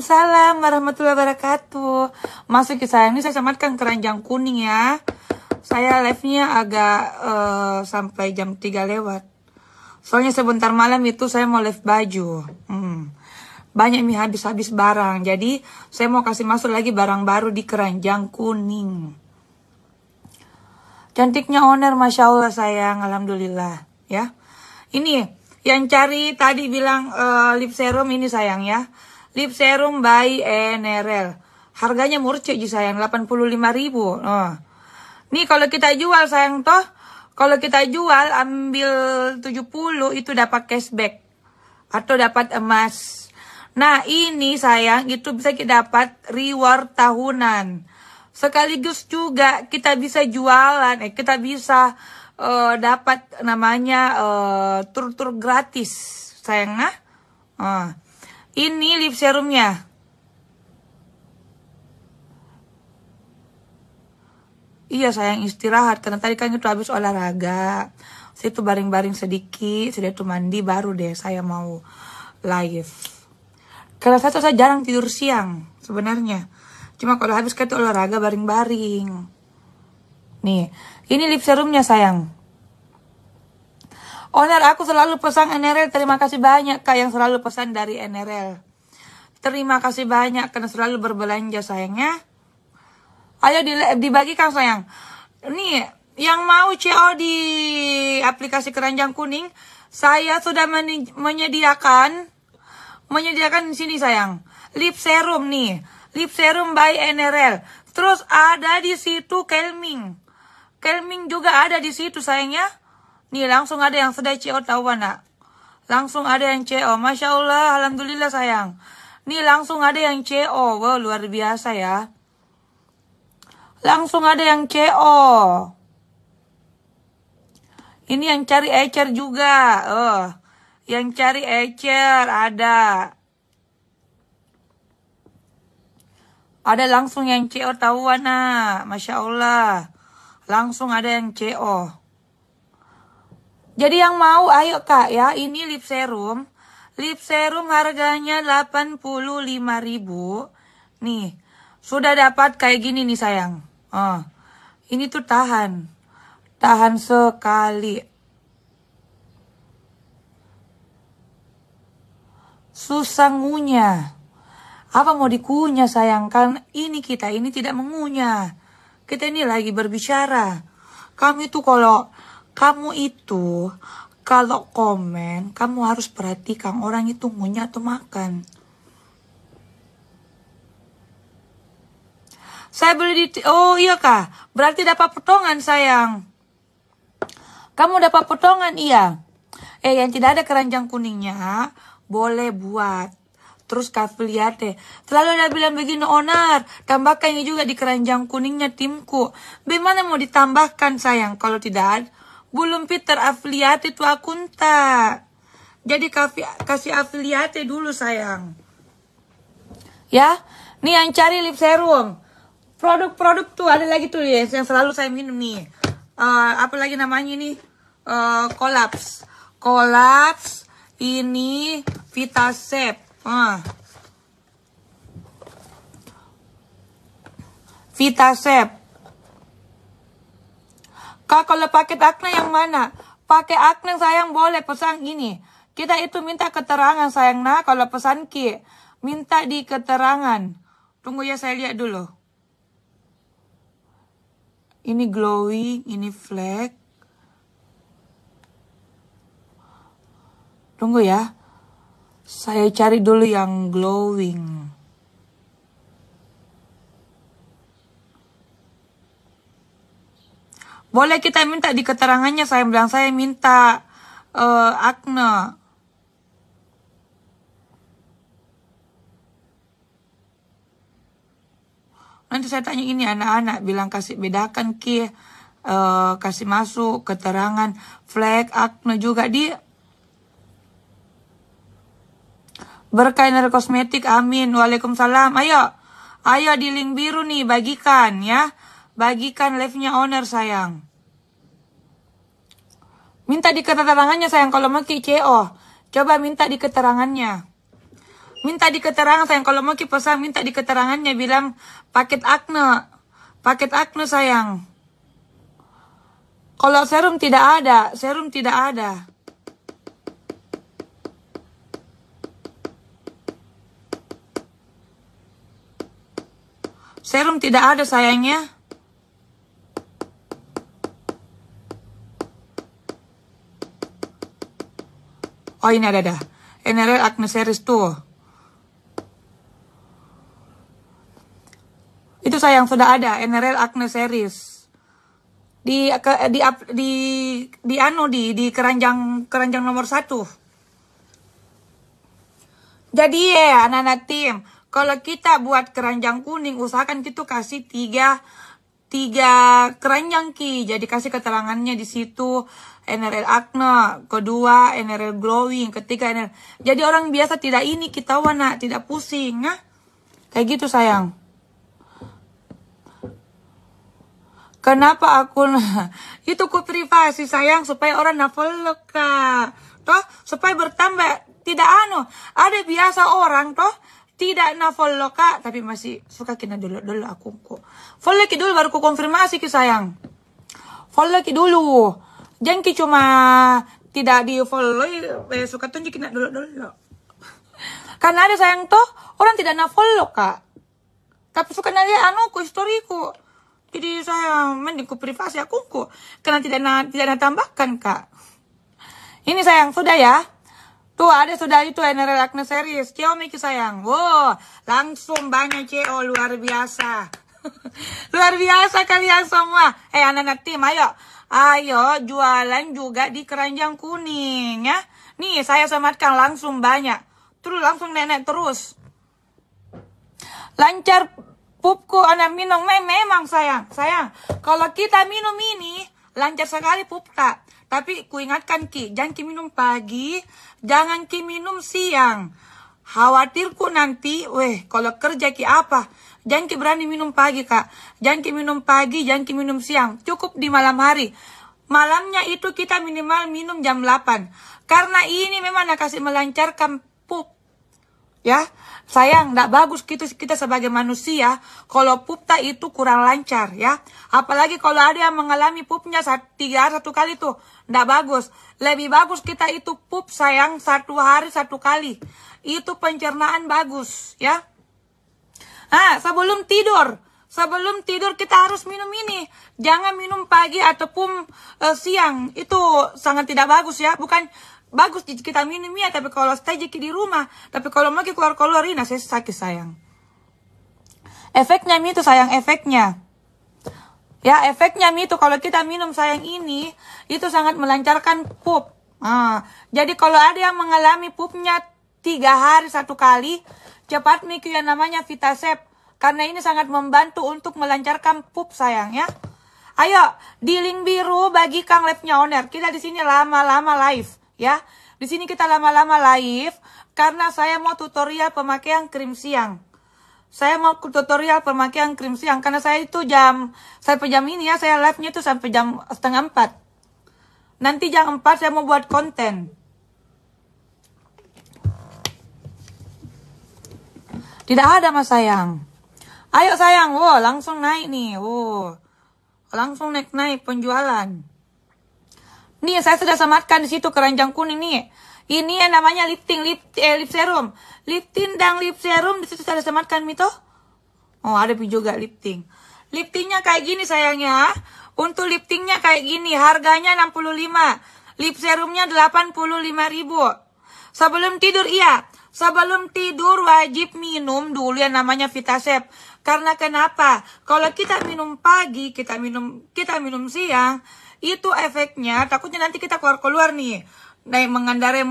Waalaikumsalam warahmatullahi wabarakatuh. Masuk ke sayang, ini saya sematkan keranjang kuning ya. Saya live-nya agak sampai jam 3 lewat. Soalnya sebentar malam itu saya mau live baju. Banyak nih habis-habis barang. Jadi saya mau kasih masuk lagi barang baru di keranjang kuning. Cantiknya owner, Masya Allah sayang. Alhamdulillah ya. Ini yang cari tadi bilang lip serum ini sayang ya. Lip serum by NRL. Harganya murah cuy sayang, 85.000. Nih kalau kita jual sayang toh, kalau kita jual ambil 70 itu dapat cashback atau dapat emas. Nah ini sayang itu bisa kita dapat reward tahunan. Sekaligus juga kita bisa jualan, kita bisa dapat namanya tur-tur gratis sayang nah. Ini lip serumnya. Iya sayang istirahat karena tadi kan itu habis olahraga. Saya tuh baring-baring sedikit, sudah tuh mandi baru deh saya mau live. Karena saya jarang tidur siang sebenarnya. Cuma kalau habis kan olahraga baring-baring. Nih, ini lip serumnya sayang. Owner aku selalu pesan NRL, terima kasih banyak Kak yang selalu pesan dari NRL. Terima kasih banyak karena selalu berbelanja sayangnya. Ayo dibagikan sayang. Nih, yang mau CO di aplikasi keranjang kuning, saya sudah menyediakan di sini sayang. Lip serum nih, lip serum by NRL. Terus ada di situ Kelming. Kelming juga ada di situ sayangnya. Nih langsung ada yang sudah CO tahu nak. Langsung ada yang CO. Masya Allah, alhamdulillah sayang. Nih langsung ada yang CO. Wow, luar biasa ya. Langsung ada yang CO. Ini yang cari ecer juga. Yang cari ecer ada. Ada langsung yang CO tahu nak. Masya Allah. Langsung ada yang CO. Jadi yang mau ayo Kak ya. Ini lip serum. Lip serum harganya 85.000. Nih. Sudah dapat kayak gini nih sayang. Ini tuh tahan. Tahan sekali. Susah ngunyah. Apa mau dikunyah sayang? Kan ini kita ini tidak mengunyah. Kita ini lagi berbicara. Kamu itu kalau komen, kamu harus perhatikan orang itu ngunyah atau makan. Saya beli di... Oh iya Kak, berarti dapat potongan sayang. Kamu dapat potongan iya. Yang tidak ada keranjang kuningnya, boleh buat. Terus Kak lihat deh. Selalu ada bilang begini, owner, tambahkan ini juga di keranjang kuningnya timku. Bagaimana mau ditambahkan sayang? Kalau tidak, belum Peter afiliate itu akunta. Jadi kasih afiliate dulu sayang. Ya, nih yang cari lip serum. Produk-produk tuh ada lagi tuh ya, yang selalu saya minum nih. Apa lagi namanya nih? Collapse. Collapse. Ini Vitasep. Vitasep. Kak kalau paket akne yang mana? Pakai akne sayang boleh pesan ini. Kita itu minta keterangan sayang nah. Kalau pesan Ki, minta di keterangan. Tunggu ya saya lihat dulu. Ini glowing, ini flek. Tunggu ya. Saya cari dulu yang glowing. Boleh kita minta di keterangannya, saya bilang saya minta akne. Nanti saya tanya ini anak-anak, bilang kasih bedakan Ki, kasih masuk keterangan flag akne juga di berkah dari kosmetik, amin. Waalaikumsalam. Ayo di link biru nih bagikan ya, bagikan live-nya owner sayang. Minta di keterangannya sayang kalau mau CO, coba minta di keterangannya. Minta di keterangan sayang. Kalau mau pesan minta di keterangannya bilang paket akne. Paket akne sayang. Kalau serum tidak ada. Serum tidak ada. Serum tidak ada sayangnya. Oh ini ada dah. NRL Acne Series tuh. Itu sayang sudah ada NRL Acne Series. Di keranjang nomor 1. Jadi ya anak-anak tim, kalau kita buat keranjang kuning usahakan kita kasih tiga keranjang ki. Jadi kasih keterangannya di situ. NRL Acne, kedua NRL Glowing, ketiga NRL. Jadi orang biasa tidak ini kita warna, tidak pusing, ya. Kayak gitu sayang. Kenapa aku itu ku privasi sayang supaya orang follow kak. Toh supaya bertambah tidak ada biasa orang toh tidak follow kak tapi masih suka kena dulu aku kok. Follow ki dulu baru ku konfirmasi ki sayang. Follow ki dulu. Jangan ki cuma tidak di follow suka tunjukin dulu. Karena ada sayang toh orang tidak follow kak. Tapi suka nanya ku historiku. Jadi saya mending ku privasi aku kok. Karena tidak tambahkan kak. Ini sayang sudah ya. Tuh ada sudah itu NRL Acne Series. CO Miki sayang. Wow, langsung banyak CO luar biasa. Luar biasa kalian semua. Anak-anak tim ayo jualan juga di keranjang kuning ya. Nih saya sematkan langsung banyak. Terus langsung nenek terus. Lancar pupku anak minum memang sayang. Kalau kita minum ini lancar sekali pup kak. Tapi ku ingatkan ki, jangan ki minum pagi, jangan ki minum siang. Khawatirku nanti, kalau kerja ki apa? Jangan ki berani minum pagi kak. Jangan ki minum pagi, jangan ki minum siang. Cukup di malam hari. Malamnya itu kita minimal minum jam 8. Karena ini memang kasih melancarkan pup. Ya, sayang, tidak bagus kita sebagai manusia kalau pupta itu kurang lancar ya. Apalagi kalau ada yang mengalami pupnya 3 hari 1 kali tuh, tidak bagus. Lebih bagus kita itu pup sayang 1 hari 1 kali. Itu pencernaan bagus ya. Sebelum tidur kita harus minum ini. Jangan minum pagi ataupun siang. Itu sangat tidak bagus ya. Bukan bagus kita minum ya, tapi kalau stay di rumah, tapi kalau mau keluar ini saya sakit sayang. Efeknya itu sayang efeknya. Ya efeknya itu kalau kita minum sayang ini itu sangat melancarkan pup. Jadi kalau ada yang mengalami pupnya 3 hari 1 kali, cepat mikir yang namanya Vitasep karena ini sangat membantu untuk melancarkan pup sayang ya. Ayo di link biru bagi Kang Live-nya owner. Kita di sini lama-lama live. Ya, di sini kita lama-lama live karena saya mau tutorial pemakaian krim siang. Saya mau tutorial pemakaian krim siang karena saya itu sampai jam ini ya, saya live-nya itu sampai jam 3:30. Nanti jam 4 saya mau buat konten. Tidak ada mas sayang. Ayo sayang, langsung naik nih. Langsung naik penjualan. Nih saya sudah sematkan di situ keranjang kuning nih. Ini yang namanya lip serum. Lip tint dan lip serum di situ saya sematkan mito. Ada juga lip tint. Lip tintnya kayak gini sayangnya. Untuk lip tintnya kayak gini, harganya 65. Lip serumnya 85.000. Sebelum tidur sebelum tidur wajib minum dulu yang namanya Vitasep. Karena kenapa? Kalau kita minum pagi, kita minum siang, itu efeknya takutnya nanti kita keluar nih naik mengendarai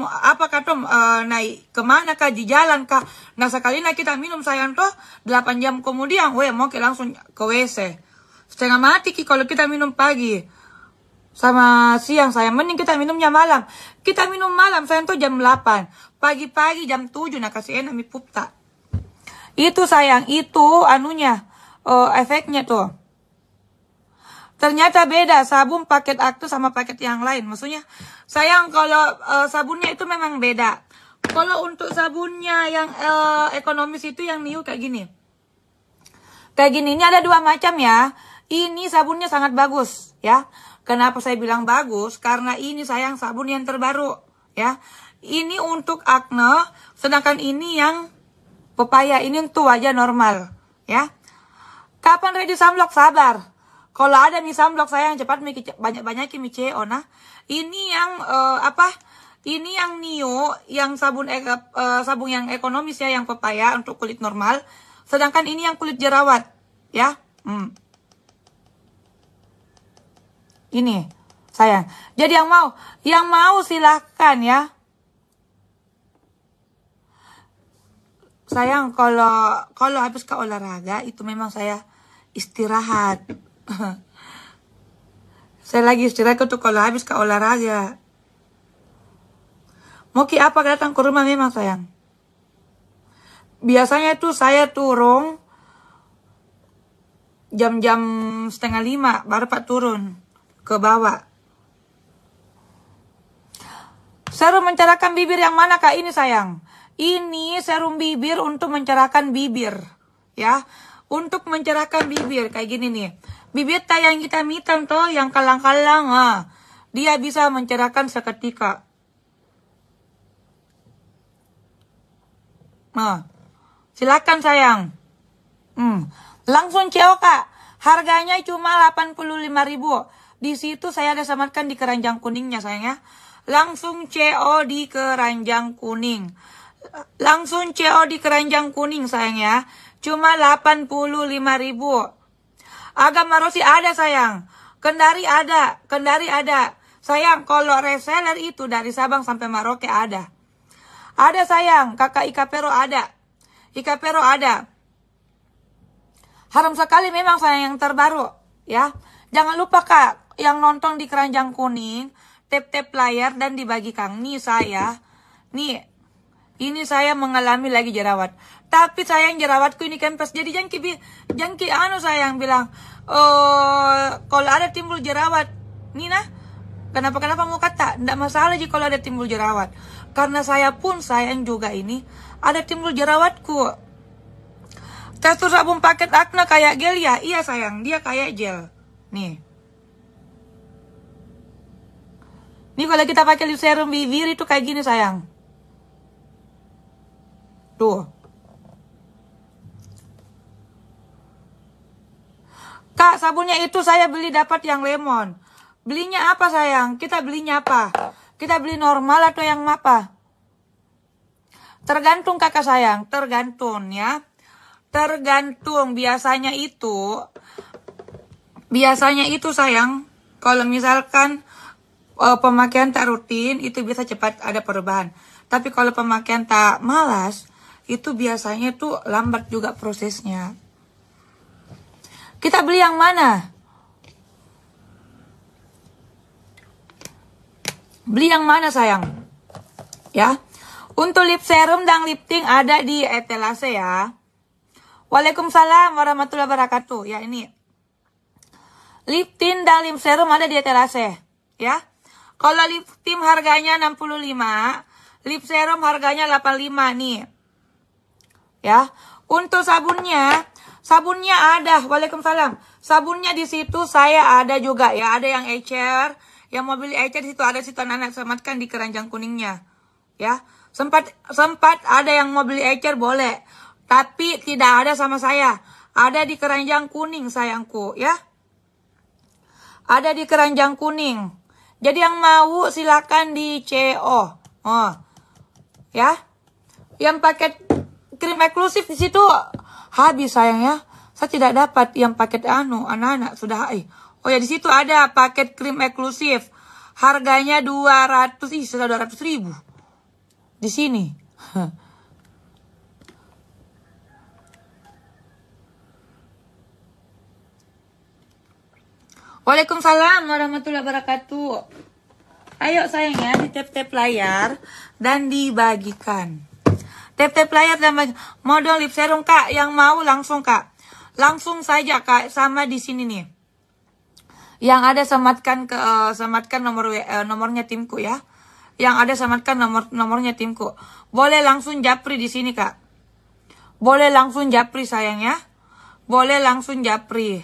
naik kemana kah di jalan kah. Nah sekali kita minum sayang toh 8 jam kemudian mau langsung ke WC setengah mati kalau kita minum pagi sama siang sayang. Mending kita minumnya malam. Kita minum malam sayang toh jam 8, pagi-pagi jam 7 kasih enak mi pupta. Itu sayang, itu efeknya tuh. Ternyata beda sabun paket Acne sama paket yang lain. Maksudnya sayang kalau sabunnya itu memang beda. Kalau untuk sabunnya yang ekonomis itu yang new kayak gini. Kayak gini, ini ada 2 macam ya. Ini sabunnya sangat bagus ya. Kenapa saya bilang bagus? Karena ini sayang sabun yang terbaru ya. Ini untuk akne, sedangkan ini yang pepaya, ini untuk wajah normal ya. Kapan ready sunblock? Sabar. Kalau ada nih sunblock sayang cepat banyak-banyakin mice ona. Ini yang Ini yang Nio, yang sabun yang ekonomis ya, yang pepaya untuk kulit normal. Sedangkan ini yang kulit jerawat, ya. Ini, sayang. Jadi yang mau silahkan ya. Sayang, kalau habis ke olahraga itu memang saya istirahat. Saya lagi istirahat tuh kalau habis ke olahraga. Mau apa datang ke rumah memang sayang. Biasanya tuh saya turun jam-jam 4:30 baru Pak turun ke bawah. Serum mencerahkan bibir yang mana Kak ini sayang? Ini serum bibir untuk mencerahkan bibir ya. Untuk mencerahkan bibir kayak gini nih. Bibir yang hitam-hitam tuh yang kalang-kalang dia bisa mencerahkan seketika. Silakan sayang. Langsung CO Kak. Harganya cuma 85.000. Di situ saya ada sematkan di keranjang kuningnya sayang ya. Langsung CO di keranjang kuning. Langsung CO di keranjang kuning sayang ya. Cuma 85.000. Agama Rosi ada sayang. Kendari ada. Sayang kalau reseller itu dari Sabang sampai Merauke ada. Ada sayang, kakak Ika Pero ada. Harum sekali memang sayang yang terbaru ya. Jangan lupa Kak, yang nonton di keranjang kuning, tap layar dan dibagikan. Nih ini saya mengalami lagi jerawat. Tapi sayang jerawatku ini kempes. Jadi jangki sayang bilang, kalau ada timbul jerawat, Nina, kenapa mau kata? Nggak masalah sih kalau ada timbul jerawat. Karena saya pun sayang juga ini ada timbul jerawatku. Tekstur sabun paket akne kayak gel ya? Iya sayang, dia kayak gel. Nih kalau kita pakai lip serum bibir itu kayak gini sayang. Tuh. Kak, sabunnya itu saya beli dapat yang lemon. Belinya apa sayang? Kita belinya apa? Kita beli normal atau yang apa? Tergantung kakak sayang, tergantung ya. Tergantung biasanya itu sayang, kalau misalkan pemakaian tak rutin itu bisa cepat ada perubahan. Tapi kalau pemakaian tak malas, itu biasanya tuh lambat juga prosesnya. Kita beli yang mana? Beli yang mana sayang? Ya. Untuk lip serum dan lip tint ada di etalase ya. Waalaikumsalam warahmatullahi wabarakatuh. Ya ini. Lip tint dan lip serum ada di etalase ya. Kalau lip tint harganya 65, lip serum harganya 85 nih. Ya. Untuk sabunnya ada. Waalaikumsalam. Sabunnya di situ saya ada juga ya. Ada yang Ecer. Yang mobil Ecer di situ ada, situ anak sematkan di keranjang kuningnya. Ya. Sempat ada yang mau beli Ecer boleh. Tapi tidak ada sama saya. Ada di keranjang kuning sayangku ya. Ada di keranjang kuning. Jadi yang mau silakan di CO. Ya. Yang paket krim eksklusif di situ habis sayang ya. Saya tidak dapat yang paket anak-anak sudah Oh ya di situ ada paket krim eksklusif. Harganya 200.000 di sini. Waalaikumsalam warahmatullahi wabarakatuh. Ayo sayang ya, di tap layar dan dibagikan. Tap layar dan model lip serum Kak, yang mau langsung Kak. Langsung saja Kak, sama di sini nih. Yang ada sematkan nomornya timku ya. Yang ada samatkan nomornya timku. Boleh langsung japri di sini, Kak. Boleh langsung japri sayang ya. Boleh langsung japri.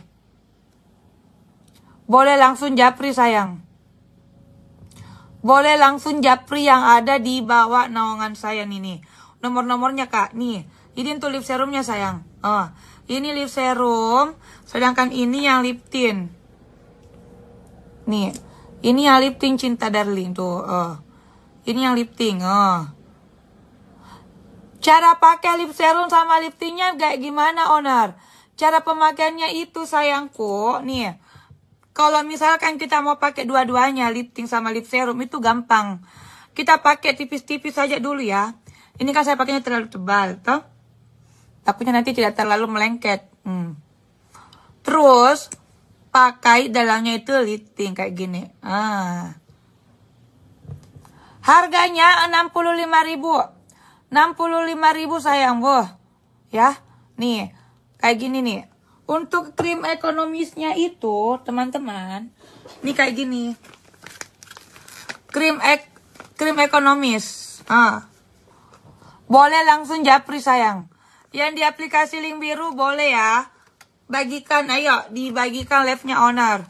Boleh langsung japri sayang. Boleh langsung japri yang ada di bawah naungan saya nih. Nomor-nomornya, Kak. Nih, ini untuk lip serumnya sayang. Ini lip serum, sedangkan ini yang lip tint. Nih, ini yang lip tint Cinta Darling tuh. Ini yang lip tint. Cara pakai lip serum sama lip tintnya kayak gimana, Owner? Cara pemakaiannya itu sayangku, nih. Kalau misalkan kita mau pakai dua-duanya, lip tint sama lip serum, itu gampang. Kita pakai tipis-tipis saja dulu ya. Ini kan saya pakainya terlalu tebal, toh? Takutnya nanti tidak terlalu melengket. Terus pakai dalamnya itu lip tint kayak gini. Harganya 65.000. 65.000 sayang, ya. Nih, kayak gini nih. Untuk krim ekonomisnya itu, teman-teman, nih kayak gini. Krim ekonomis. Boleh langsung japri sayang. Yang di aplikasi link biru boleh ya. Bagikan, ayo dibagikan live-nya Owner.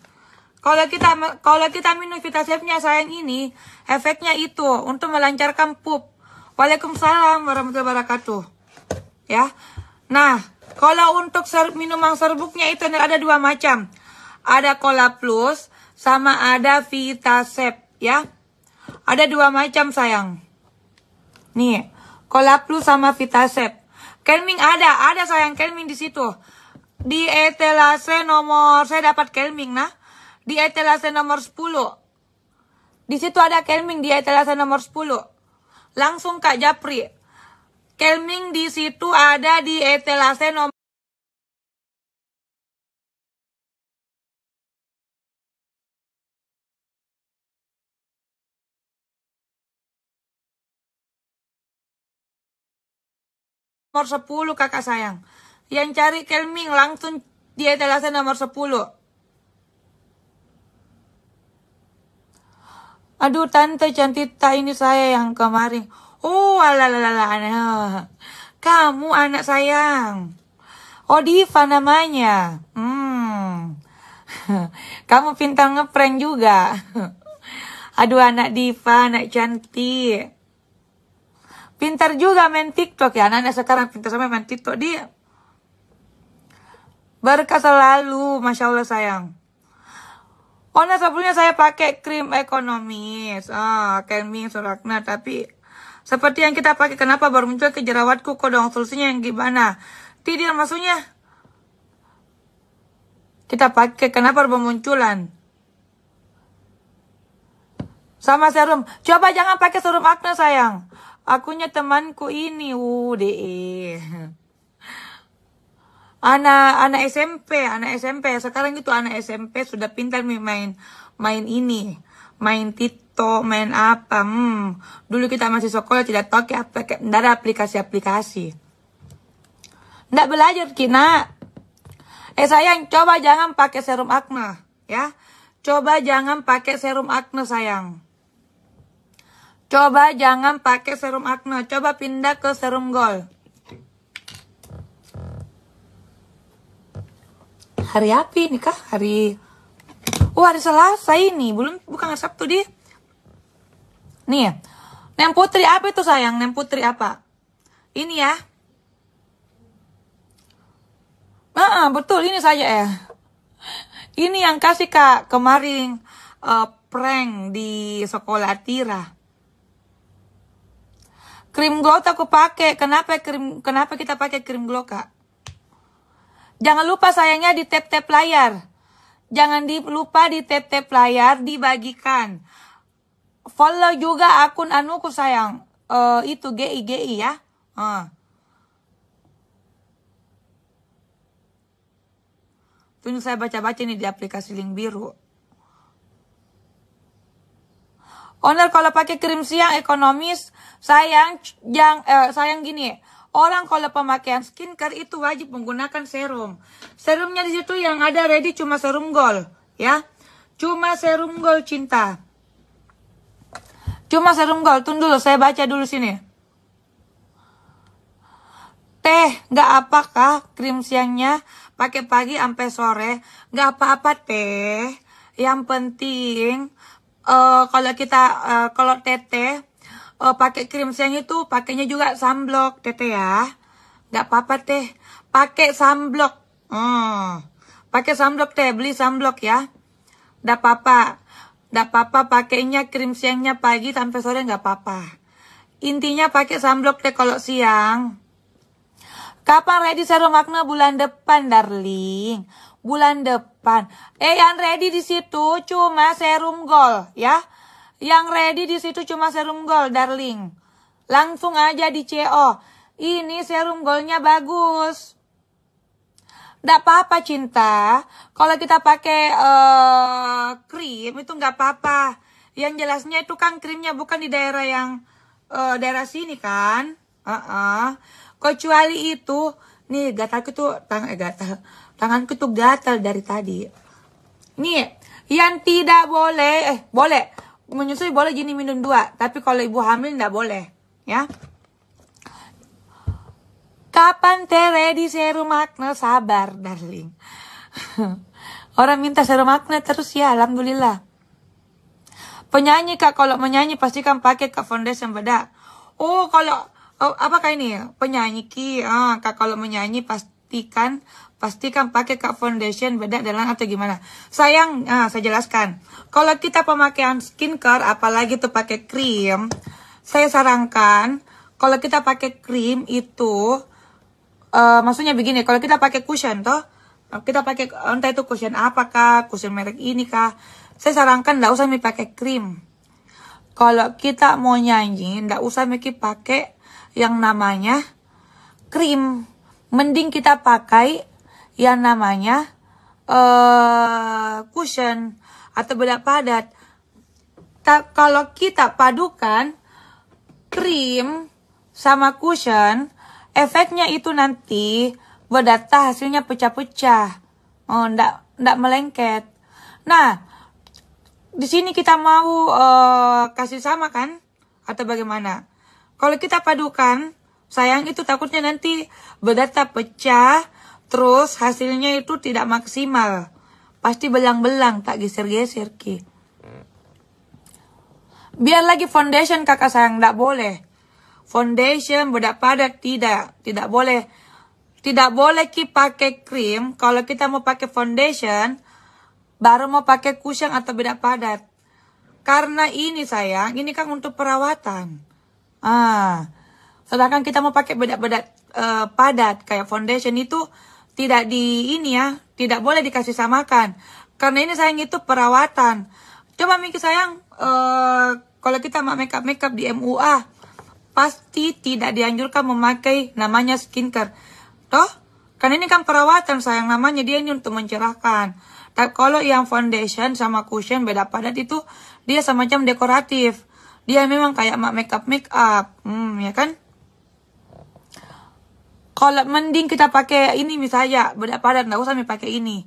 Kalau kita minum Vitasafe-nya sayang ini, efeknya itu untuk melancarkan pup. Waalaikumsalam warahmatullahi wabarakatuh. Ya. Nah, kalau untuk minuman serbuknya itu ada dua macam. Ada Cola Plus sama ada Vitasafe, ya. Ada dua macam sayang. Nih, Cola Plus sama Vitasafe. Kelming ada sayang Kelming di situ. Di etalase nomor, saya dapat Kelming nah. Di etalase nomor 10. Di situ ada Kelming di etalase nomor 10. Langsung Kak Japri. Kelming di situ ada di etalase nomor 10 kakak sayang. Yang cari Kelming langsung di etalase nomor 10. Aduh tante cantik ini saya yang kemarin. Alalala. Kamu anak sayang. Diva namanya. Kamu pintar ngeprank juga. Aduh anak Diva, anak cantik. Pintar juga main TikTok ya. Anak sekarang pintar sama main TikTok dia. Berkah selalu, Masya Allah sayang. Nah sebelumnya saya pakai krim ekonomis. Kelming, Surakna. Tapi seperti yang kita pakai, kenapa baru muncul ke jerawatku? Kok dong solusinya yang gimana? Tidak maksudnya. Kita pakai, kenapa bermunculan? Sama serum. Coba jangan pakai serum akne sayang. Akunya temanku ini. Anak SMP. Sekarang itu anak SMP sudah pintar main ini. Main TikTok, main apa. Dulu kita masih sekolah tidak tahu tidak ada aplikasi-aplikasi. Nggak belajar Kina. Sayang, coba jangan pakai serum akne, ya. Coba jangan pakai serum akne sayang. Coba jangan pakai serum akne. Coba pindah ke serum gold. Hari apa ini kah? Hari Selasa ini. Bukan hari Sabtu dia. Nih. Nem Putri apa itu sayang? Nem Putri apa? Ini ya. Betul ini saja ya. Ini yang kasih Kak kemarin prank di sekolah Tira. Krim glow aku pakai. Kenapa kita pakai krim glow Kak? Jangan lupa sayangnya di tap-tap layar. Jangan lupa di tap-tap layar dibagikan. Follow juga akun anuku sayang. Itu GI ya. Tunggu saya baca-baca nih di aplikasi link biru. Owner kalau pakai krim siang ekonomis, sayang gini. Orang kalau pemakaian skincare itu wajib menggunakan serum. Serumnya di situ yang ada ready cuma serum gold, ya. Cuma serum gold cinta. Cuma serum gold. Tunggu dulu, saya baca dulu sini. Teh, nggak apakah krim siangnya pakai pagi sampai sore? Nggak apa-apa teh. Yang penting kalau kita kalau teteh pakai krim siang itu pakainya juga sunblock teteh ya. Nggak apa-apa teh. Pakai sunblock. Pakai sunblock teh, beli sunblock ya. Nggak apa-apa. Nggak apa-apa pakainya krim siangnya pagi sampai sore nggak apa-apa. Intinya pakai sunblock teh kalau siang. Kapan ready serum acne? Bulan depan, darling. Bulan depan. Yang ready di situ cuma serum gold, ya. Yang ready di situ cuma serum gold, darling. Langsung aja di CO. Ini serum goldnya bagus. Nggak apa-apa, cinta. Kalau kita pakai krim itu nggak apa-apa. Yang jelasnya itu kan krimnya bukan di daerah yang daerah sini kan. Kecuali itu, nih gatalku tuh tanganku tuh gatal dari tadi. Nih, yang tidak boleh, boleh menyusui boleh gini minum 2, tapi kalau ibu hamil nggak boleh, ya. Kapan teh ready serum acne? Sabar, darling. Orang minta serum acne terus ya, alhamdulillah. Penyanyi kak, kalau menyanyi pastikan pakai kak foundation bedak. Oh, kalau apakah ini penyanyi ki? Kak kalau menyanyi pastikan pakai kak foundation bedak dalam atau gimana? Sayang, saya jelaskan. Kalau kita pemakaian skincare, apalagi tuh pakai krim, saya sarankan kalau kita pakai krim itu, maksudnya begini, kalau kita pakai cushion toh, kita pakai entah itu cushion apakah, cushion merek ini kah, saya sarankan nggak usah pakai krim. Kalau kita mau nyanyi, nggak usah pakai yang namanya krim. Mending kita pakai yang namanya cushion atau bedak padat. Kalau kita padukan krim sama cushion, efeknya itu nanti bedak hasilnya pecah-pecah. Nggak melengket. Nah, di sini kita mau kasih sama kan? Atau bagaimana? Kalau kita padukan, sayang itu takutnya nanti bedak pecah, terus hasilnya itu tidak maksimal. Pasti belang-belang, tak geser-geser ki. Biar lagi foundation kakak sayang, tidak boleh. Foundation, bedak padat, tidak boleh. Tidak boleh ki pakai krim. Kalau kita mau pakai foundation, baru mau pakai cushion atau bedak padat. Karena ini sayang, ini kan untuk perawatan. Sedangkan kita mau pakai bedak-bedak padat kayak foundation itu tidak tidak boleh dikasih samakan. Karena ini sayang itu perawatan. Coba mikir sayang, kalau kita mau makeup di MUA, pasti tidak dianjurkan memakai namanya skincare. Toh? Karena ini kan perawatan sayang, namanya dia ini untuk mencerahkan. Tapi kalau yang foundation sama cushion bedak padat itu dia semacam dekoratif. Dia memang kayak makeup, ya kan? Kalau mending kita pakai ini misalnya bedak padat, nggak usah pakai ini.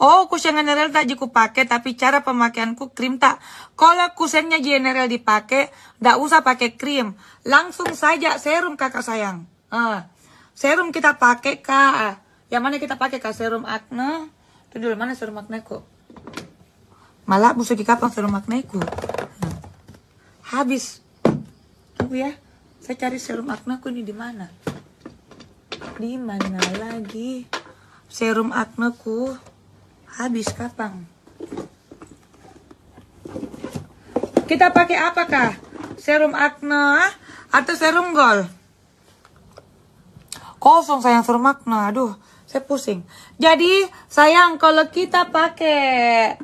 Oh, cushion general tak cukup pakai, tapi cara pemakaianku krim tak. Kalau cushionnya general dipakai, nggak usah pakai krim, langsung saja serum kakak sayang. Serum kita pakai kak. Yang mana kita pakai kak? Serum acne. Itu dulu mana serum acne ku? Malah busuk kapan serum acne ku? Habis. Tunggu ya. Saya cari serum acne ku ini di mana? Di mana lagi? Serum acne ku habis kapan? Kita pakai apakah? Serum acne atau serum gold? Kosong sayang serum acne. Aduh, saya pusing. Jadi sayang kalau kita pakai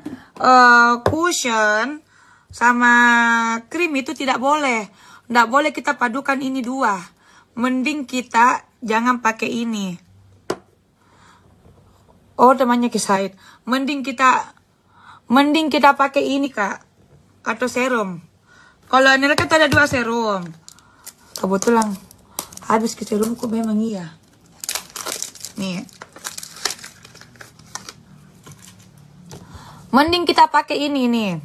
cushion sama krim itu tidak boleh. Nggak boleh kita padukan ini dua. Mending kita jangan pakai ini. Oh, temannya Kisaid. Mending kita pakai ini kak, atau serum. Kalau ini kan ada 2 serum. Kebetulan habis ke serumku memang iya. Nih. Mending kita pakai ini nih.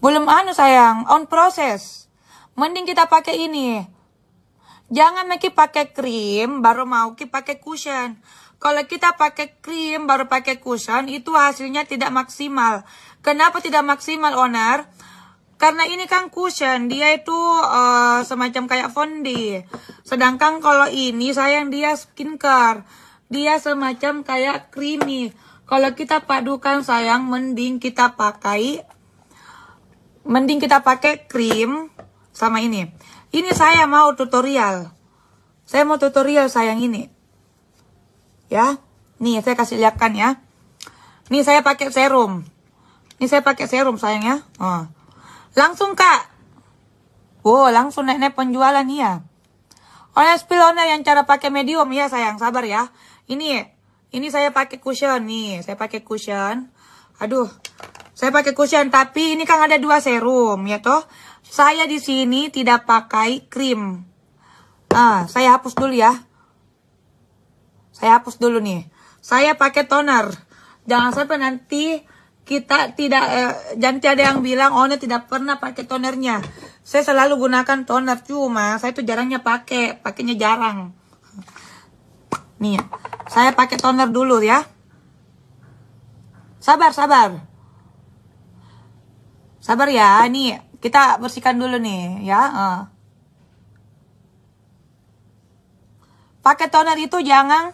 Belum sayang, on proses. Mending kita pakai ini. Jangan pakai krim baru mau kita pakai cushion. Kalau kita pakai krim baru pakai cushion itu hasilnya tidak maksimal. Kenapa tidak maksimal, owner? Karena ini kan cushion, dia itu semacam kayak fondant. Sedangkan kalau ini sayang dia skincare. Dia semacam kayak creamy. Kalau kita padukan sayang mending kita pakai krim sama ini. Ini saya mau tutorial. Saya mau tutorial sayang ini. Ya. Nih saya kasih lihatkan ya. Nih saya pakai serum. Ini saya pakai serum sayang ya. Oh. Langsung kak. Wow, langsung naik penjualan ya. Oleh spillowner yang cara pakai medium ya sayang, sabar ya. Ini saya pakai cushion nih, saya pakai cushion. Aduh, saya pakai cushion tapi ini kan ada 2 serum ya toh. Saya di sini tidak pakai krim. Saya hapus dulu ya. Saya hapus dulu nih. Saya pakai toner. Jangan sampai nanti kita tidak jangan ada yang bilang Ona tidak pernah pakai tonernya. Saya selalu gunakan toner, cuma saya tuh jarangnya pakainya jarang. Nih, saya pakai toner dulu ya. Sabar ya. Nih, kita bersihkan dulu nih ya. Pakai toner itu jangan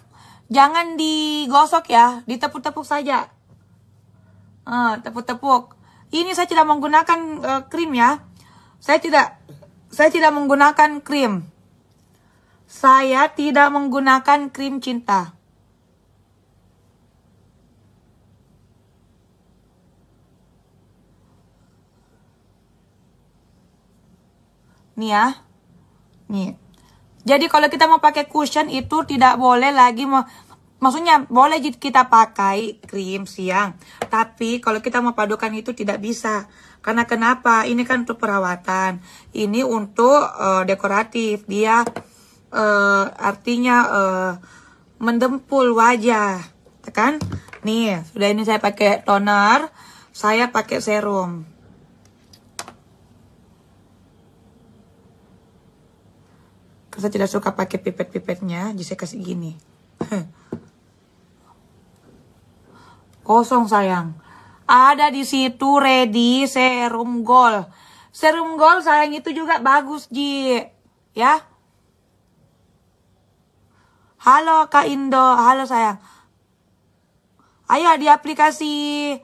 digosok ya, ditepuk-tepuk saja. Tepuk-tepuk. Ini saya tidak menggunakan krim ya. Saya tidak menggunakan krim. Saya tidak menggunakan krim cinta. Nih ya. Nih. Jadi kalau kita mau pakai cushion itu tidak boleh lagi maksudnya boleh kita pakai krim siang. Tapi kalau kita mau padukan itu tidak bisa. Karena kenapa? Ini kan untuk perawatan. Ini untuk dekoratif. Dia artinya mendempul wajah. Kan? Nih, sudah ini saya pakai toner. Saya pakai serum. Saya tidak suka pakai pipet-pipetnya. Jadi saya kasih gini. Kosong sayang. Ada di situ ready serum gold. Serum gold sayang itu juga bagus Ji. Ya. Halo Kak Indo, halo sayang. Ayo di aplikasi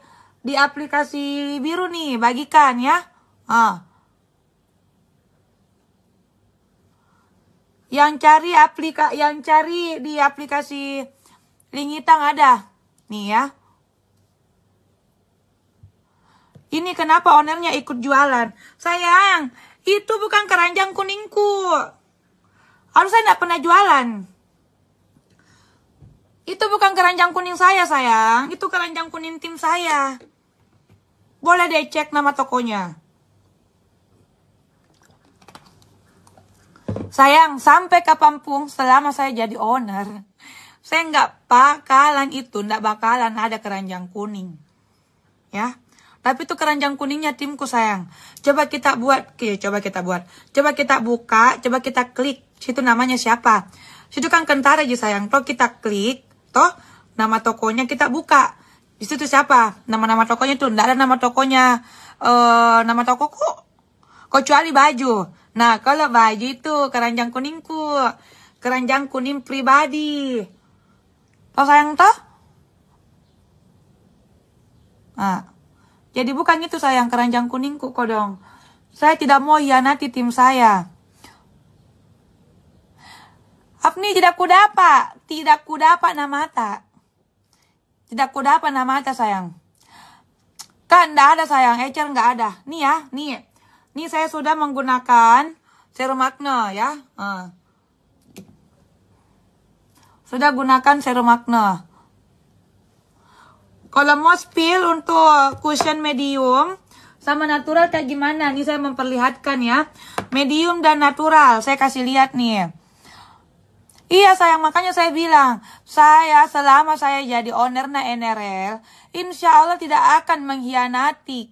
biru nih bagikan ya. Yang cari di aplikasi Lingitang ada. Nih ya. Ini kenapa ownernya ikut jualan? Sayang, itu bukan keranjang kuningku. Harusnya saya tidak pernah jualan. Itu bukan keranjang kuning saya, sayang. Itu keranjang kuning tim saya. Boleh deh cek nama tokonya. Sayang, sampai kapanpun selama saya jadi owner, saya nggak bakalan ada keranjang kuning. Ya. Tapi itu keranjang kuningnya timku sayang. Coba kita buat. Coba kita buka. Coba kita klik. Situ namanya siapa. Situ kan Kentara aja sayang. Toh kita klik. Toh nama tokonya kita buka. Di situ siapa. Nama-nama tokonya tuh. Nggak ada nama tokonya. Nama tokoku. Kecuali baju. Nah kalau baju itu keranjang kuningku. Keranjang kuning pribadi. Toh sayang toh. Jadi bukan itu sayang keranjang kuningku kodong. Saya tidak mau hianati tim saya. Afni tidak kudapat namata. Tidak kudapat namata sayang. Kan enggak ada sayang, ecer enggak ada. Nih ya, nih. Nih saya sudah menggunakan serum acne ya. Sudah gunakan serum acne. Kalau mau spill untuk cushion medium sama natural kayak gimana? Nih saya memperlihatkan ya. Medium dan natural. Saya kasih lihat nih. Iya sayang, makanya saya bilang, saya selama saya jadi ownernya NRL, insya Allah tidak akan mengkhianati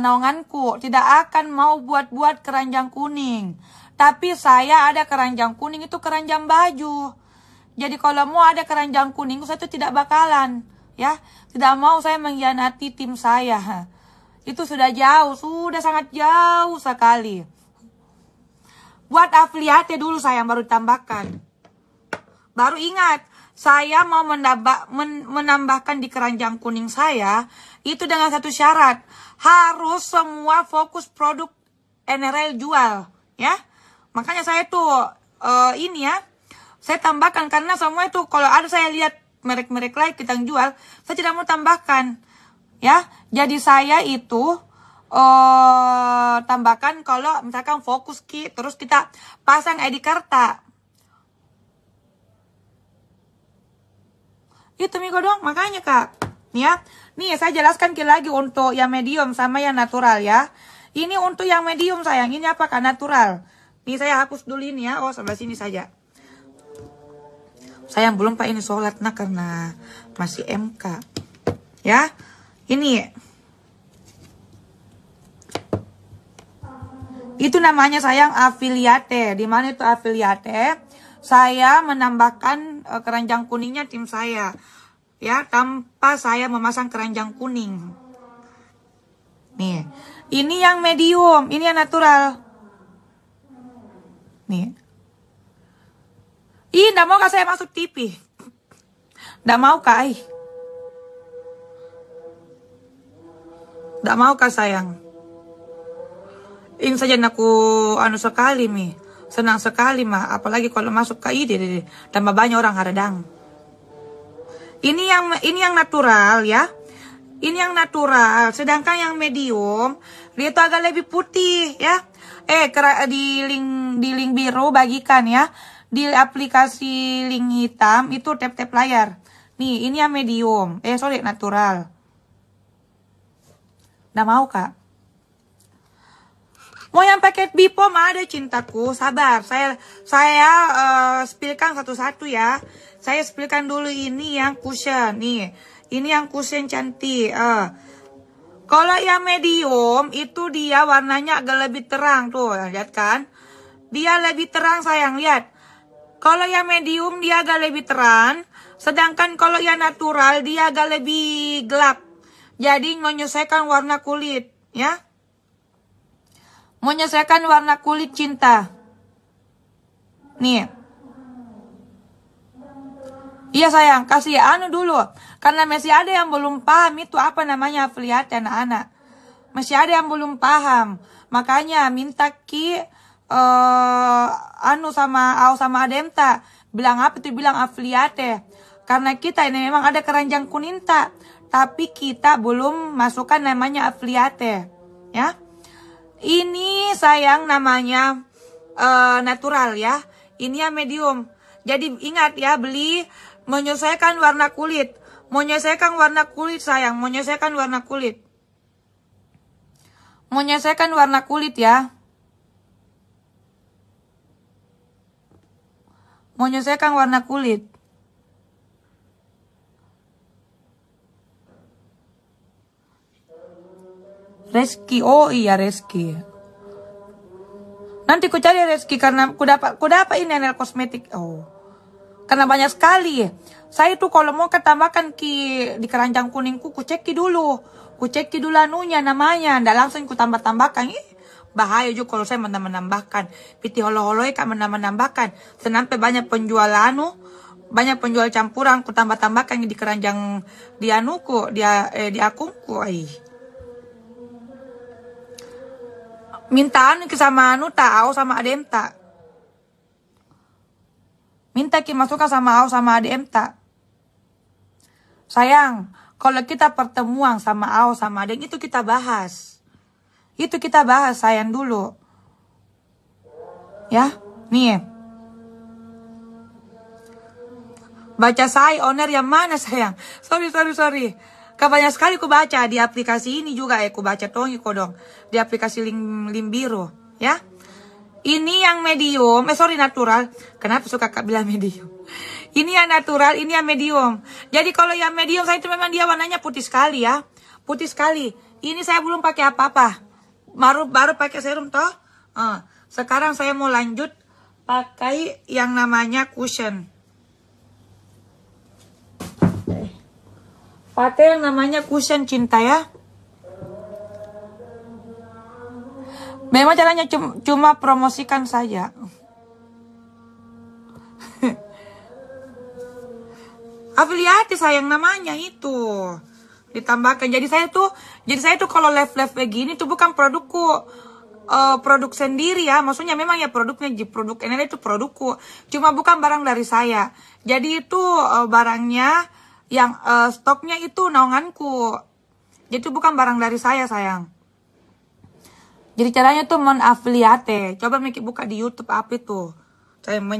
naunganku, tidak akan mau buat-buat keranjang kuning. Tapi saya ada keranjang kuning itu keranjang baju. Jadi kalau mau ada keranjang kuning, saya itu tidak bakalan, ya, tidak mau saya mengkhianati tim saya. Itu sudah jauh, sudah sangat jauh sekali. Buat afiliate dulu sayang baru ditambahkan. Baru ingat, saya mau menambahkan di keranjang kuning saya, itu dengan satu syarat. Harus semua fokus produk NRL jual, ya. Makanya saya tuh, ini ya, saya tambahkan karena semua itu, kalau ada saya lihat merek-merek lain kita jual, saya tidak mau tambahkan, ya. Jadi saya itu, tambahkan kalau misalkan fokus terus kita pasang ID karta. Itu Miko dong, makanya Kak. Nih ya, nih saya jelaskan lagi untuk yang medium sama yang natural ya. Ini untuk yang medium sayang, ini apa Kak? Natural. Nih saya hapus dulu ini ya, oh sebelah sini saja. Sayang belum Pak ini sholat nah karena masih MK. Ya, ini. Itu namanya sayang afiliate. Di mana itu afiliate? Saya menambahkan keranjang kuningnya tim saya. Ya, tanpa saya memasang keranjang kuning. Nih. Ini yang medium, ini yang natural. Nih. Ih, enggak mau Kak saya masuk TV. Enggak mau Kak. Enggak mau Kak sayang. Ini saja aku sekali mi, senang sekali mah, apalagi kalau masuk ke ide tambah banyak orang haradang. Ini yang natural ya, ini yang natural, sedangkan yang medium dia itu agak lebih putih ya. Di link biru bagikan ya, di aplikasi link hitam itu tap layar. Nih ini yang medium, natural. Nggak mau Kak. Mau yang paket Bipom ada cintaku, sabar. Saya spillkan satu-satu ya. Saya spillkan dulu ini yang cushion nih. Ini yang cushion cantik. Kalau yang medium itu dia warnanya agak lebih terang tuh, lihat kan? Dia lebih terang sayang, lihat. Kalau yang medium dia agak lebih terang, sedangkan kalau yang natural dia agak lebih gelap. Jadi menyesuaikan warna kulit, ya. Menyesuaikan warna kulit cinta. Nih. Iya sayang, kasih dulu. Karena masih ada yang belum paham itu apa namanya afiliate anak-anak. Masih ada yang belum paham. Makanya minta sama Ademta. Bilang apa tuh? Bilang afiliate. Karena kita ini memang ada keranjang kuning tak. Tapi kita belum masukkan namanya afiliate. Ya. Ini sayang namanya natural ya. Ini yang medium. Jadi ingat ya, beli menyesuaikan warna kulit. Menyesuaikan warna kulit sayang. Menyesuaikan warna kulit. Menyesuaikan warna kulit ya. Menyesuaikan warna kulit. Reski, oh iya Reski. Nanti ku cari Reski karena ku dapat ini NL kosmetik. Oh, karena banyak sekali. Saya tuh kalau mau ketambahkan di keranjang kuningku, ku cek dulu anunya namanya. Nggak langsung ku tambahkan. Bahaya juga kalau saya menambahkan. Piti holo-holoi kak menambahkan. Senampe banyak penjual banyak penjual campuran ku tambahkan di keranjang di anuku, di akunku. Minta sama tahu sama Ademta. Minta masukkan sama sama Ademta. Sayang, kalau kita pertemuan sama sama Adem itu kita bahas. Itu kita bahas sayang dulu. Ya, nih. Baca saya owner yang mana sayang? Sorry. Banyak sekali ku baca di aplikasi ini juga ku baca tongi kodong di aplikasi link biru ya. Ini yang medium, sorry natural. Kenapa suka Kak bilang medium? Ini yang natural, ini yang medium. Jadi kalau yang medium saya itu memang dia warnanya putih sekali ya. Putih sekali. Ini saya belum pakai apa-apa. Baru pakai serum toh. Sekarang saya mau lanjut pakai yang namanya cushion. Pakai yang namanya cushion cinta ya. Memang caranya cuma promosikan saja. Afiliasi sayang namanya itu. Ditambahkan. Jadi saya tuh kalau live begini tuh bukan produkku, produk sendiri ya. Maksudnya memang ya produknya produk ini itu produkku. Cuma bukan barang dari saya. Jadi itu barangnya yang stoknya itu naunganku. Jadi itu bukan barang dari saya sayang. Jadi caranya tuh menafiliate. Coba Miki buka di YouTube apa itu.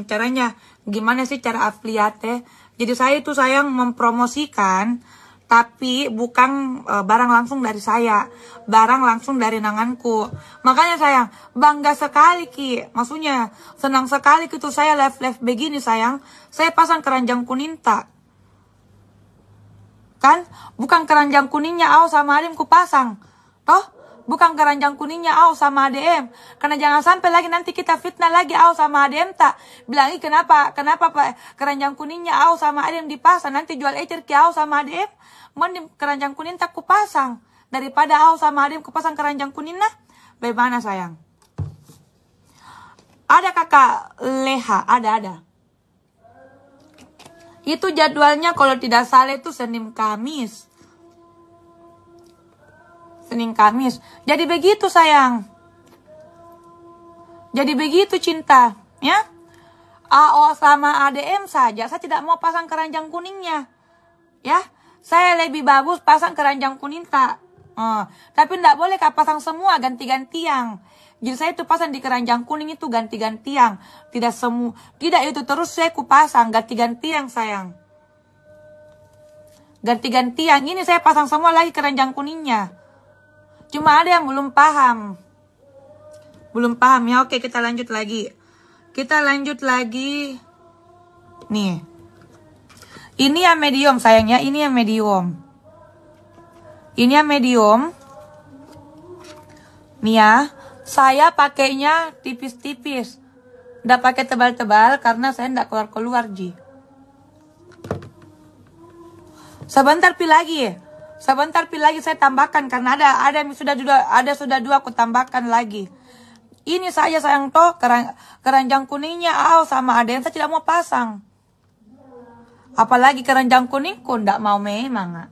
Caranya gimana sih cara afiliate. Jadi saya itu sayang mempromosikan. Tapi bukan barang langsung dari saya. Barang langsung dari nanganku. Makanya sayang bangga sekali Ki. Maksudnya senang sekali gitu saya live begini sayang. Saya pasang keranjang kuninta. Kan bukan keranjang kuningnya Au sama Adem ku pasang. Toh? Bukan keranjang kuningnya Au sama ADM. Karena jangan sampai lagi nanti kita fitnah lagi Au sama ADM tak. Bilang kenapa Pak keranjang kuningnya Au sama ADM dipasang. Nanti jual ecer ke Au sama ADM. Mending keranjang kuning tak kupasang. Daripada Au sama ADM kupasang keranjang kuning nah. Bagaimana sayang? Ada kakak Leha. Ada. Itu jadwalnya kalau tidak salah itu Senin Kamis. Jadi begitu sayang. Jadi begitu cinta. Ya. AO sama ADM saja. Saya tidak mau pasang keranjang kuningnya. Ya. Saya lebih bagus pasang keranjang kuning tak. Tapi tidak boleh kak pasang semua ganti-gantian. Jadi saya itu pasang di keranjang kuning itu ganti-gantian. Tidak itu terus saya kupasang ganti-gantian sayang. Ganti-gantian. Ini saya pasang semua lagi keranjang kuningnya. Cuma ada yang belum paham. Ya. Oke, kita lanjut lagi. Nih. Ini yang medium sayangnya. Ini yang medium. Nih ya. Saya pakainya tipis-tipis. Nggak pakai tebal-tebal karena saya nggak keluar-keluar Ji. Sebentar pi lagi saya tambahkan karena sudah dua aku tambahkan lagi. Ini saja sayang toh keranjang kuningnya Au sama ada yang saya tidak mau pasang. Apalagi keranjang kuningku ndak mau memang.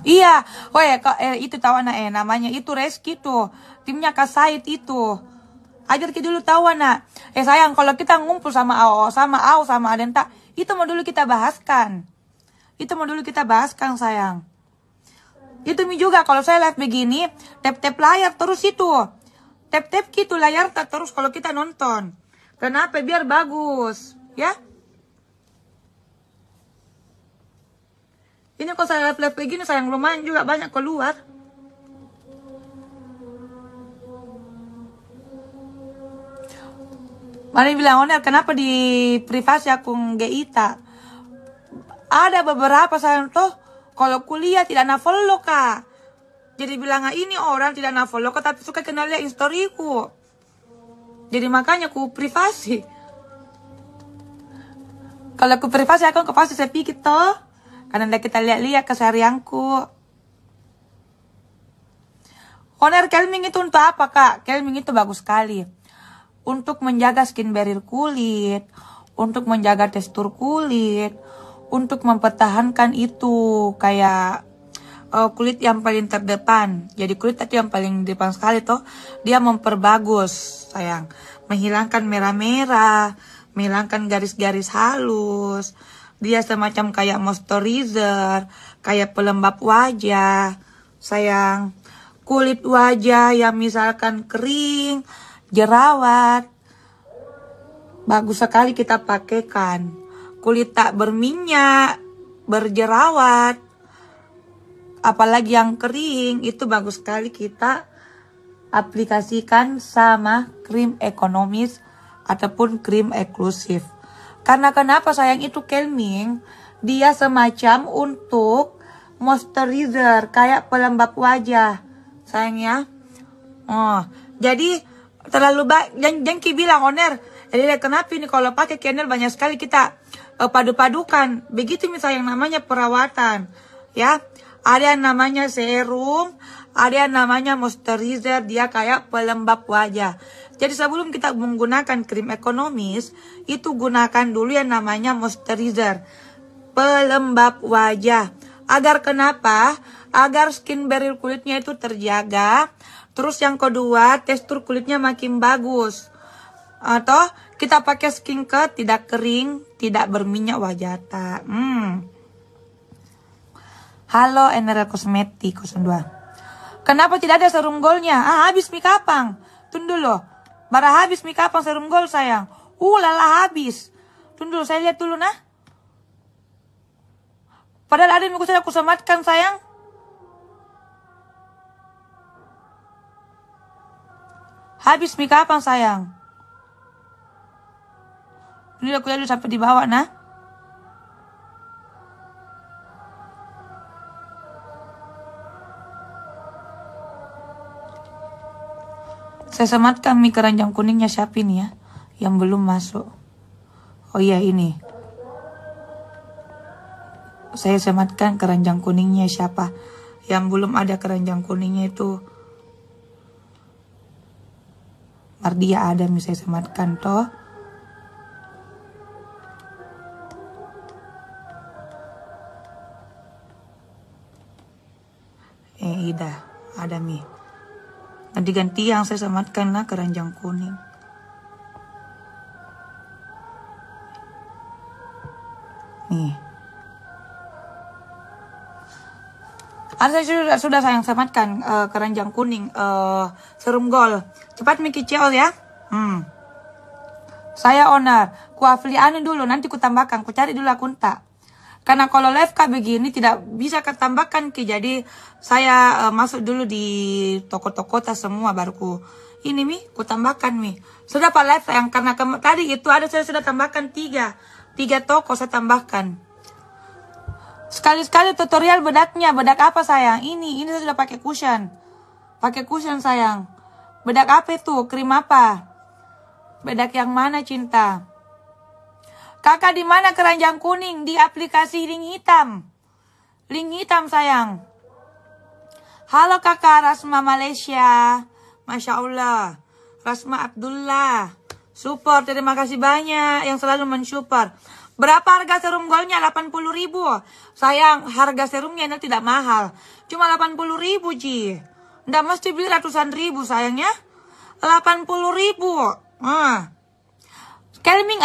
Iya. Itu tahu namanya itu Reski tuh. Timnya Kak Said itu. Ajar kita dulu tahu anak. Sayang kalau kita ngumpul sama Au sama Adenta, itu mau dulu kita bahaskan. Sayang. Itu juga kalau saya live begini, tap layar terus itu. Tap gitu layar tak terus kalau kita nonton. Kenapa? Biar bagus, ya. Ini kalau saya live begini sayang lumayan juga banyak keluar. Mari bilang Oner kenapa di privasi aku ngeita? Ada beberapa sayang tuh kalau kuliah tidak na-follow kak. Jadi bilang ini orang tidak na-follow kak tapi suka kenal lihat historiku. Jadi makanya aku privasi. Kalau aku privasi aku pasti saya pikir toh. Karena kita lihat keseharianku. Oner calming itu untuk apa kak? Calming itu bagus sekali. Untuk menjaga skin barrier kulit, untuk menjaga tekstur kulit, untuk mempertahankan itu kayak kulit yang paling terdepan. Jadi kulit tadi yang paling depan sekali tuh dia memperbagus sayang, menghilangkan merah-merah, menghilangkan garis-garis halus. Dia semacam kayak moisturizer, kayak pelembab wajah sayang. Kulit wajah yang misalkan kering, jerawat, bagus sekali kita pakaikan. Kulit tak berminyak, berjerawat, apalagi yang kering, itu bagus sekali kita aplikasikan sama krim ekonomis ataupun krim eksklusif. Karena kenapa sayang, itu calming, dia semacam untuk moisturizer, kayak pelembab wajah sayang ya. Jadi terlalu baik. Jengki bilang Oner, jadi kenapa ini kalau pakai Kenel banyak sekali kita padu-padukan. Begitu misalnya yang namanya perawatan ya. Ada yang namanya serum, ada yang namanya moisturizer, dia kayak pelembab wajah. Jadi sebelum kita menggunakan krim ekonomis, itu gunakan dulu yang namanya moisturizer, pelembab wajah. Agar kenapa? Agar skin barrier kulitnya itu terjaga. Terus yang kedua, tekstur kulitnya makin bagus. Atau kita pakai skincare tidak kering, tidak berminyak wajah. Halo Eneral Kosmetik 02. Kenapa tidak ada serum goldnya? Habis mie kapang. Tunggu dulu. Bara habis mie kapang serum gold sayang. Lala habis. Tunggu dulu, saya lihat dulu nah. Padahal ada yang sudah aku sematkan sayang. Habis mie kapang sayang. Ini aku lihat sampai di bawah nah. Saya sematkan mie keranjang kuningnya siapa ini ya, yang belum masuk. Oh iya ini. Saya sematkan keranjang kuningnya siapa. Yang belum ada keranjang kuningnya itu Mardia ada, saya sematkan toh. Ida ada mi. Ganti-ganti yang saya sematkan lah keranjang kuning. Nih. Saya sudah sayang sematkan keranjang kuning, serum gold. Cepat Miki Ceol ya. Saya owner. Ku afilianin dulu, nanti ku tambahkan. Ku cari dulu akunta. Karena kalau live kak begini tidak bisa ketambahkan Ki. Jadi saya masuk dulu di toko-toko tas semua baru ku ini mi, ku tambahkan mi. Sudah Pak live sayang, karena tadi itu ada saya sudah tambahkan tiga toko saya tambahkan. Sekali-sekali tutorial bedaknya. Bedak apa sayang? Ini saya sudah pakai cushion. Pakai cushion sayang. Bedak apa itu? Krim apa? Bedak yang mana cinta? Kakak di mana keranjang kuning? Di aplikasi link hitam. Link hitam sayang. Halo kakak Rasma Malaysia. Masya Allah. Rasma Abdullah. Support, terima kasih banyak yang selalu mensupport. Berapa harga serum goldnya? 80.000. Sayang, harga serumnya ini tidak mahal. Cuma 80.000 Ji. Nggak mesti beli ratusan ribu sayangnya. 80.000. Calming